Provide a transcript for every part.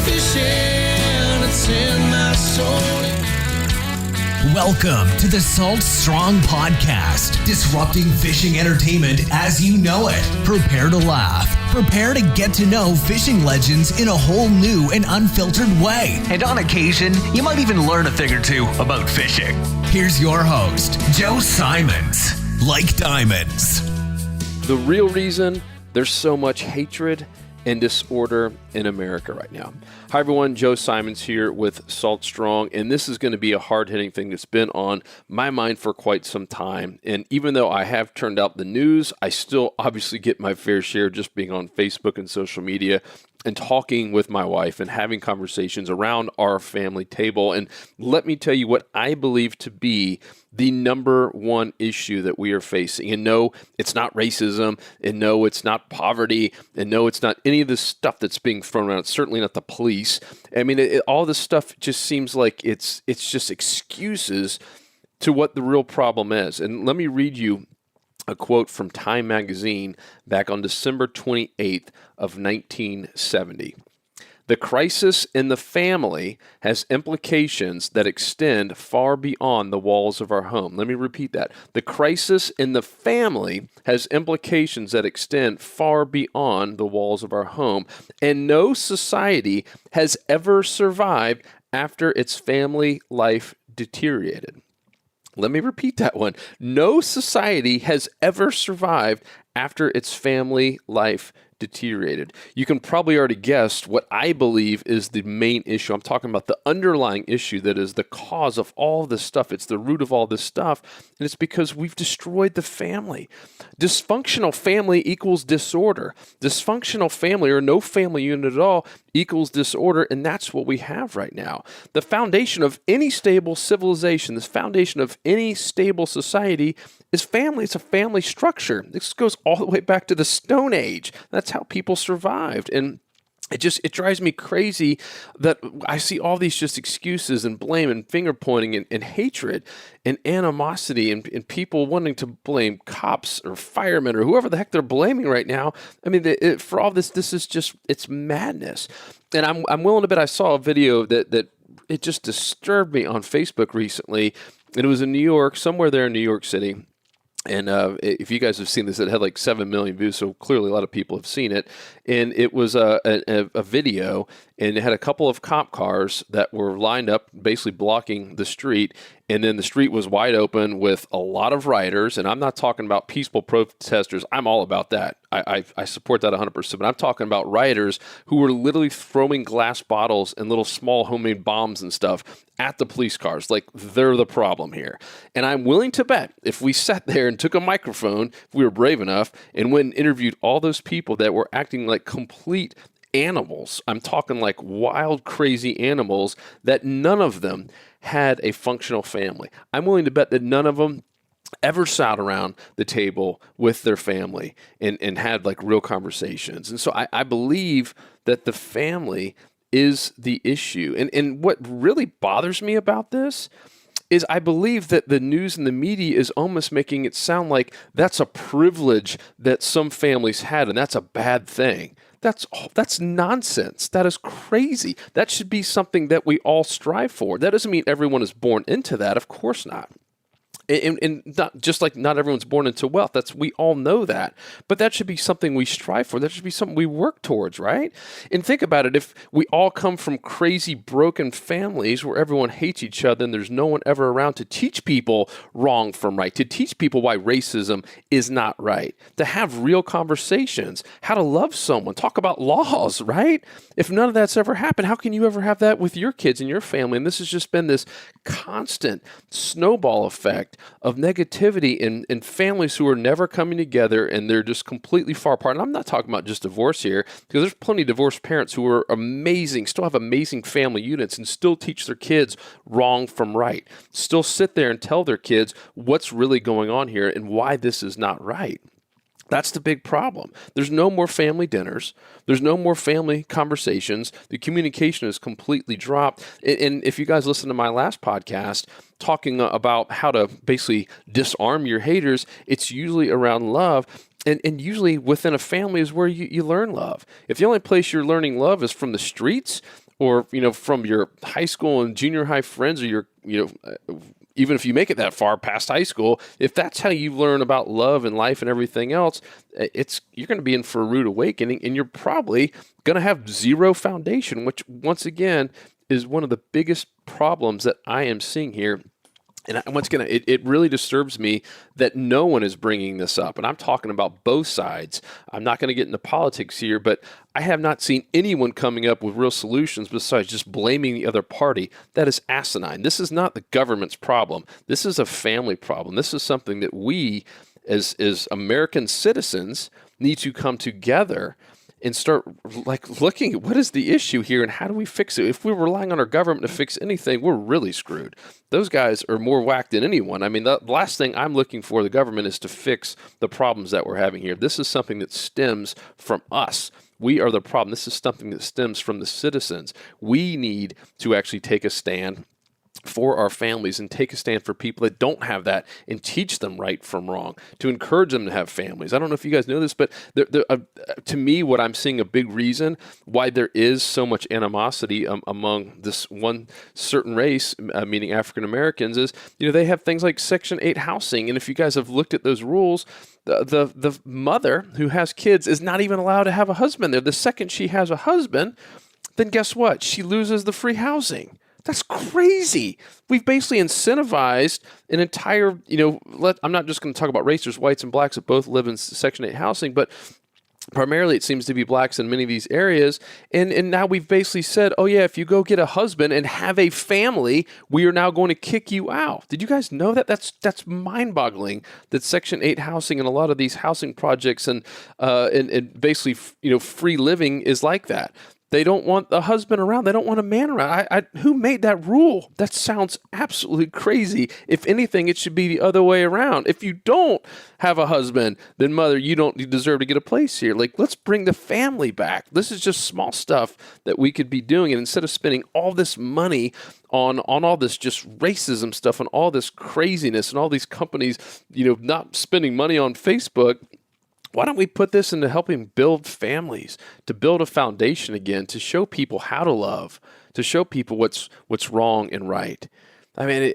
fishing, it's in my soul. Welcome to the Salt Strong Podcast, disrupting fishing entertainment as you know it. Prepare to laugh. Prepare to get to know fishing legends in a whole new and unfiltered way. And on occasion, you might even learn a thing or two about fishing. Here's your host, Joe Simons. Like diamonds. The real reason there's so much hatred and disorder in America right now. Hi everyone, Joe Simons here with Salt Strong, and this is going to be a hard-hitting thing that's been on my mind for quite some time. And even though I have turned out the news, I still obviously get my fair share just being on Facebook and social media and talking with my wife and having conversations around our family table. And let me tell you what I believe to be the number one issue that we are facing. And no, it's not racism, and no, it's not poverty, and no, it's not any of this stuff that's being thrown around. It's certainly not the police. I mean, all this stuff just seems like it's just excuses to what the real problem is. And let me read you a quote from Time magazine back on December 28th of 1970. The crisis in the family has implications that extend far beyond the walls of our home. Let me repeat that. The crisis in the family has implications that extend far beyond the walls of our home, and no society has ever survived after its family life deteriorated. Let me repeat that one. No society has ever survived after its family life deteriorated. You can probably already guess what I believe is the main issue. I'm talking about the underlying issue that is the cause of all this stuff. It's the root of all this stuff, and it's because we've destroyed the family. Dysfunctional family equals disorder. Dysfunctional family, or no family unit at all, equals disorder, and that's what we have right now. The foundation of any stable civilization, the foundation of any stable society is family. It's a family structure. This goes all the way back to the Stone Age. That's how people survived. And it drives me crazy that I see all these just excuses and blame and finger pointing and hatred and animosity and people wanting to blame cops or firemen or whoever the heck they're blaming right now. I mean, for all this is just, it's madness. And I'm willing to bet I saw a video that it just disturbed me on Facebook recently. And it was in New York, somewhere there in New York City. And if you guys have seen this, it had like 7 million views, so clearly a lot of people have seen it. And it was a video, and it had a couple of cop cars that were lined up, basically blocking the street. And then the street was wide open with a lot of rioters. And I'm not talking about peaceful protesters. I'm all about that. I support that 100%. But I'm talking about rioters who were literally throwing glass bottles and little small homemade bombs and stuff at the police cars. Like, they're the problem here. And I'm willing to bet if we sat there and took a microphone, if we were brave enough, and went and interviewed all those people that were acting like complete animals, I'm talking like wild, crazy animals, that none of them had a functional family. I'm willing to bet that none of them ever sat around the table with their family and had like real conversations. And so I believe that the family is the issue. And what really bothers me about this is I believe that the news and the media is almost making it sound like that's a privilege that some families had, and that's a bad thing. That's nonsense. That is crazy. That should be something that we all strive for. That doesn't mean everyone is born into that. Of course not. And not, just like not everyone's born into wealth. We all know that. But that should be something we strive for. That should be something we work towards, right? And think about it. If we all come from crazy, broken families where everyone hates each other and there's no one ever around to teach people wrong from right, to teach people why racism is not right, to have real conversations, how to love someone, talk about laws, right? If none of that's ever happened, how can you ever have that with your kids and your family? And this has just been this constant snowball effect of negativity in families who are never coming together, and they're just completely far apart. And I'm not talking about just divorce here, because there's plenty of divorced parents who are amazing, still have amazing family units, and still teach their kids wrong from right, still sit there and tell their kids what's really going on here and why this is not right. That's the big problem. There's no more family dinners. There's no more family conversations. The communication is completely dropped. And if you guys listen to my last podcast talking about how to basically disarm your haters, it's usually around love. And usually within a family is where you learn love. If the only place you're learning love is from the streets or, from your high school and junior high friends, or your, even if you make it that far past high school, if that's how you learn about love and life and everything else, you're going to be in for a rude awakening, and you're probably going to have zero foundation, which once again is one of the biggest problems that I am seeing here. And once again, it really disturbs me that no one is bringing this up. And I'm talking about both sides. I'm not going to get into politics here, but I have not seen anyone coming up with real solutions besides just blaming the other party. That is asinine. This is not the government's problem. This is a family problem. This is something that we, as American citizens, need to come together and start looking at what is the issue here and how do we fix it. If we're relying on our government to fix anything, we're really screwed. Those guys are more whacked than anyone. I mean, the last thing I'm looking for the government is to fix the problems that we're having here. This is something that stems from us. We are the problem. This is something that stems from the citizens. We need to actually take a stand for our families and take a stand for people that don't have that and teach them right from wrong, to encourage them to have families. I don't know if you guys know this, but to me, what I'm seeing a big reason why there is so much animosity among this one certain race, meaning African Americans, is, they have things like Section 8 housing. And if you guys have looked at those rules, the mother who has kids is not even allowed to have a husband there. The second she has a husband, then guess what? She loses the free housing. That's crazy. We've basically incentivized an entire, I'm not just going to talk about race. There's whites and blacks that both live in Section 8 housing, but primarily it seems to be blacks in many of these areas. And now we've basically said, oh yeah, if you go get a husband and have a family, we are now going to kick you out. Did you guys know that? That's mind-boggling that Section 8 housing and a lot of these housing projects and basically, free living is like that. They don't want a husband around. They don't want a man around. Who made that rule? That sounds absolutely crazy. If anything, it should be the other way around. If you don't have a husband, then mother, you deserve to get a place here. Let's bring the family back. This is just small stuff that we could be doing. And instead of spending all this money on all this just racism stuff and all this craziness and all these companies, not spending money on Facebook, why don't we put this into helping build families, to build a foundation again, to show people how to love, to show people what's wrong and right? I mean,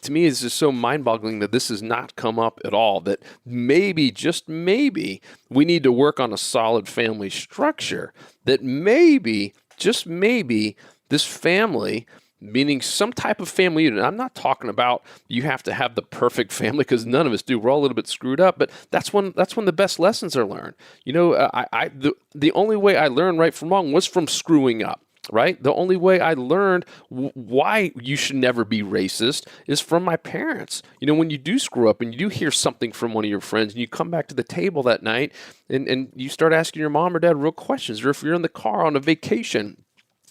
to me, it's just so mind-boggling that this has not come up at all, that maybe, just maybe, we need to work on a solid family structure, that maybe, just maybe, this family, meaning some type of family unit. I'm not talking about you have to have the perfect family, because none of us do. We're all a little bit screwed up, but that's when the best lessons are learned. The only way I learned right from wrong was from screwing up. Right? The only way I learned why you should never be racist is from my parents. When you do screw up and you do hear something from one of your friends and you come back to the table that night and you start asking your mom or dad real questions, or if you're in the car on a vacation,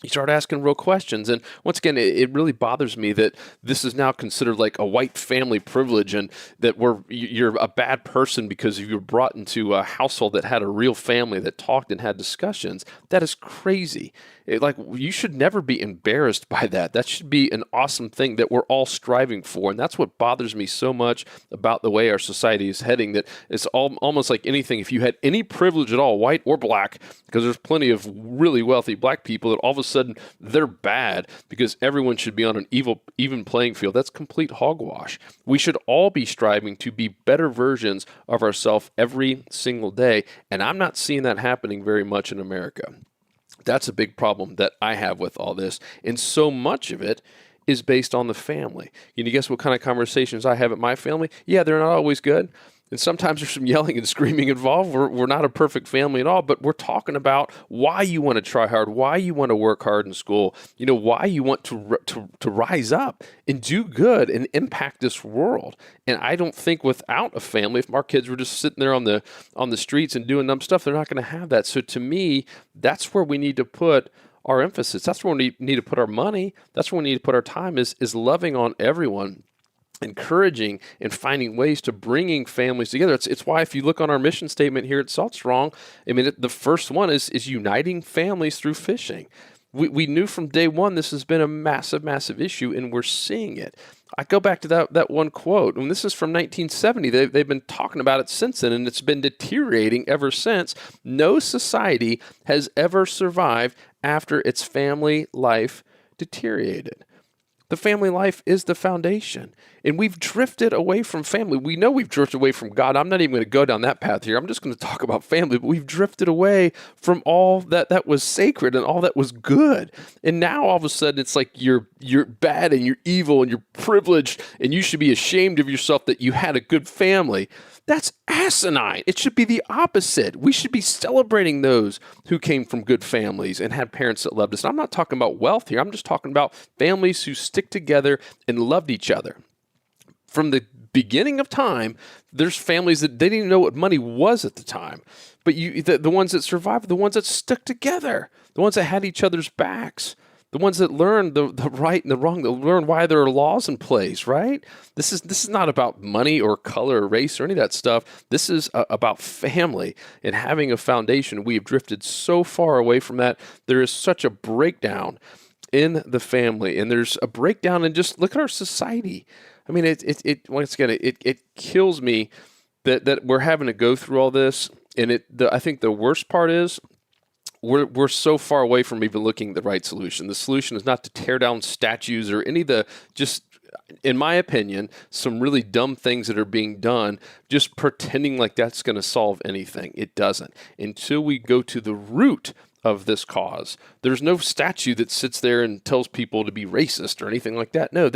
you start asking real questions. And once again, it really bothers me that this is now considered like a white family privilege, and that you're a bad person because you were brought into a household that had a real family that talked and had discussions. That is crazy. You should never be embarrassed by that. That should be an awesome thing that we're all striving for. And that's what bothers me so much about the way our society is heading, that it's almost like anything. If you had any privilege at all, white or black, because there's plenty of really wealthy black people that all of a sudden they're bad because everyone should be on an even playing field. That's complete hogwash. We should all be striving to be better versions of ourselves every single day. And I'm not seeing that happening very much in America. That's a big problem that I have with all this. And so much of it is based on the family. Guess what kind of conversations I have at my family? Yeah, they're not always good. And sometimes there's some yelling and screaming involved. We're not a perfect family at all, but we're talking about why you want to try hard, why you want to work hard in school, why you want to rise up and do good and impact this world. And I don't think without a family, if our kids were just sitting there on the streets and doing dumb stuff, they're not going to have that. So to me, that's where we need to put our emphasis. That's where we need to put our money. That's where we need to put our time, is loving on everyone, encouraging and finding ways to bringing families together. It's why if you look on our mission statement here at Salt Strong, the first one is uniting families through fishing. We knew from day one this has been a massive, massive issue, and we're seeing it. I go back to that one quote, and this is from 1970. They've been talking about it since then, and it's been deteriorating ever since. No society has ever survived after its family life deteriorated. The family life is the foundation. And we've drifted away from family. We know we've drifted away from God. I'm not even going to go down that path here. I'm just going to talk about family. But we've drifted away from all that was sacred and all that was good. And now all of a sudden it's like you're bad and you're evil and you're privileged and you should be ashamed of yourself that you had a good family. That's asinine. It should be the opposite. We should be celebrating those who came from good families and had parents that loved us. And I'm not talking about wealth here. I'm just talking about families who stick together and loved each other. From the beginning of time, there's families that they didn't even know what money was at the time. But the ones that survived, the ones that stuck together, the ones that had each other's backs, the ones that learned the right and the wrong, that learned why there are laws in place, right? This is not about money or color or race or any of that stuff. This is about family and having a foundation. We have drifted so far away from that. There is such a breakdown in the family, and there's a breakdown in just look at our society. I mean, once again, it kills me that we're having to go through all this. And I think the worst part is we're so far away from even looking at the right solution. The solution is not to tear down statues or any of the just, in my opinion, some really dumb things that are being done, just pretending like that's going to solve anything. It doesn't. Until we go to the root of this cause. There's no statue that sits there and tells people to be racist or anything like that. No,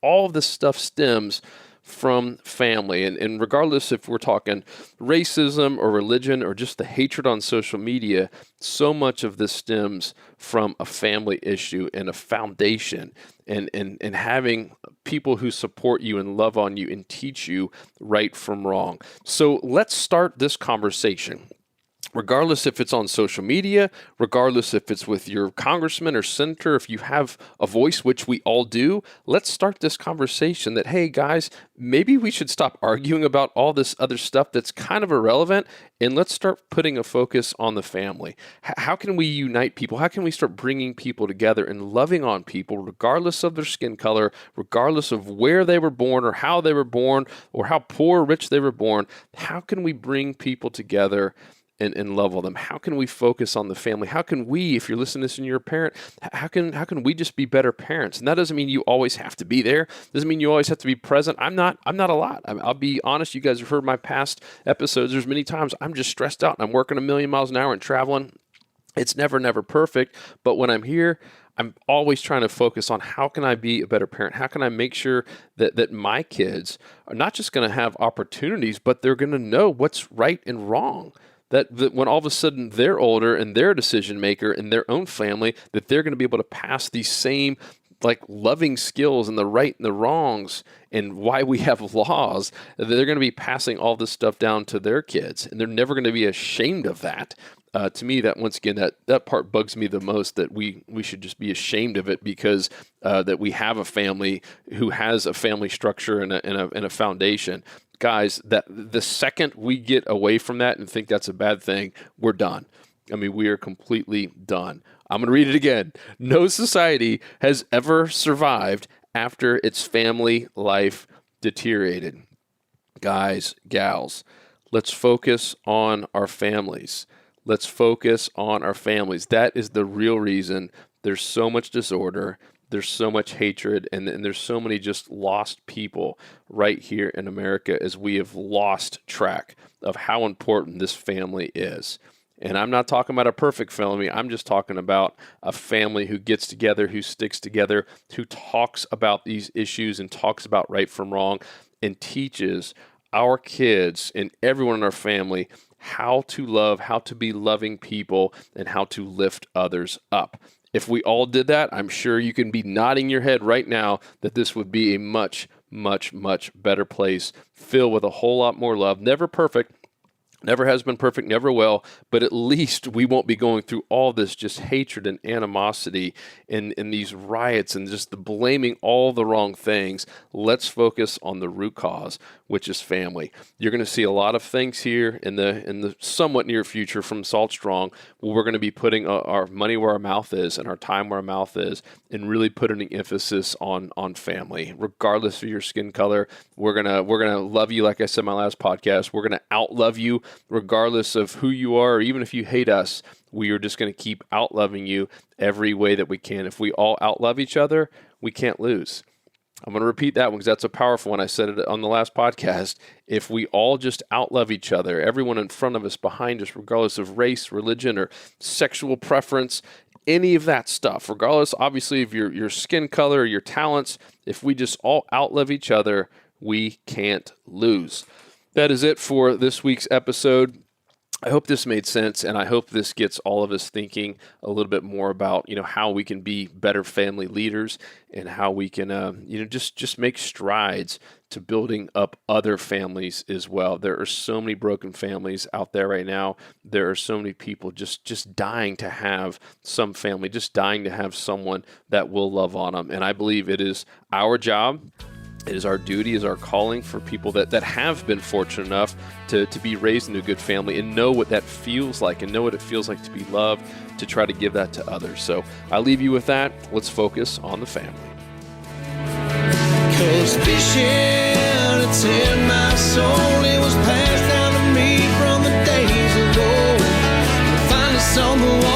all of this stuff stems from family. And regardless if we're talking racism or religion or just the hatred on social media, so much of this stems from a family issue and a foundation and having people who support you and love on you and teach you right from wrong. So let's start this conversation. Regardless if it's on social media, regardless if it's with your congressman or senator, if you have a voice, which we all do, let's start this conversation that, hey, guys, maybe we should stop arguing about all this other stuff that's kind of irrelevant, and let's start putting a focus on the family. How can we unite people? How can we start bringing people together and loving on people, regardless of their skin color, regardless of where they were born or how they were born or how poor or rich they were born? How can we bring people together and love all them? How can we focus on the family? How can we, if you're listening to this and you're a parent, how can we just be better parents? And that doesn't mean you always have to be there. Doesn't mean you always have to be present. I'm not a lot. I'll be honest. You guys have heard my past episodes. There's many times I'm just stressed out and I'm working 1,000,000 miles an hour and traveling. It's never perfect. But when I'm here, I'm always trying to focus on how can I be a better parent? How can I make sure that my kids are not just going to have opportunities, but they're going to know what's right and wrong. That when all of a sudden they're older and they're a decision maker in their own family, that they're going to be able to pass these same like loving skills and the right and the wrongs and why we have laws, that they're going to be passing all this stuff down to their kids. And they're never going to be ashamed of that. To me, that once again, that part bugs me the most, that we should just be ashamed of it because that we have a family who has a family structure and a foundation. Guys, that the second we get away from that and think that's a bad thing, we're done. I mean, we are completely done. I'm going to read it again. No society has ever survived after its family life deteriorated. Guys, gals, let's focus on our families. Let's focus on our families. That is the real reason there's so much disorder. There's so much hatred, and there's so many just lost people right here in America as we have lost track of how important this family is. And I'm not talking about a perfect family. I'm just talking about a family who gets together, who sticks together, who talks about these issues and talks about right from wrong and teaches our kids and everyone in our family how to love, how to be loving people, and how to lift others up. If we all did that, I'm sure you can be nodding your head right now that this would be a much, much, much better place, filled with a whole lot more love. Never perfect. Never has been perfect, never will, but at least we won't be going through all this just hatred and animosity and these riots and just the blaming all the wrong things. Let's focus on the root cause, which is family. You're going to see a lot of things here in the somewhat near future from Salt Strong, where we're going to be putting our money where our mouth is and our time where our mouth is, and really putting an emphasis on family, regardless of your skin color. We're gonna love you, like I said in my last podcast. We're gonna outlove you, regardless of who you are, or even if you hate us. We are just gonna keep outloving you every way that we can. If we all outlove each other, we can't lose. I'm going to repeat that one because that's a powerful one. I said it on the last podcast. If we all just outlove each other, everyone in front of us, behind us, regardless of race, religion, or sexual preference, any of that stuff, regardless, obviously, of your skin color or your talents, if we just all outlove each other, we can't lose. That is it for this week's episode. I hope this made sense, and I hope this gets all of us thinking a little bit more about, how we can be better family leaders and how we can, just make strides to building up other families as well. There are so many broken families out there right now. There are so many people just dying to have some family, just dying to have someone that will love on them. And I believe it is our job. It is our duty, is our calling for people that have been fortunate enough to be raised in a good family and know what that feels like and know what it feels like to be loved, to try to give that to others. So I leave you with that. Let's focus on the family. 'Cause fishing, it's in my soul. It was passed down to me from the days of old. Find us on the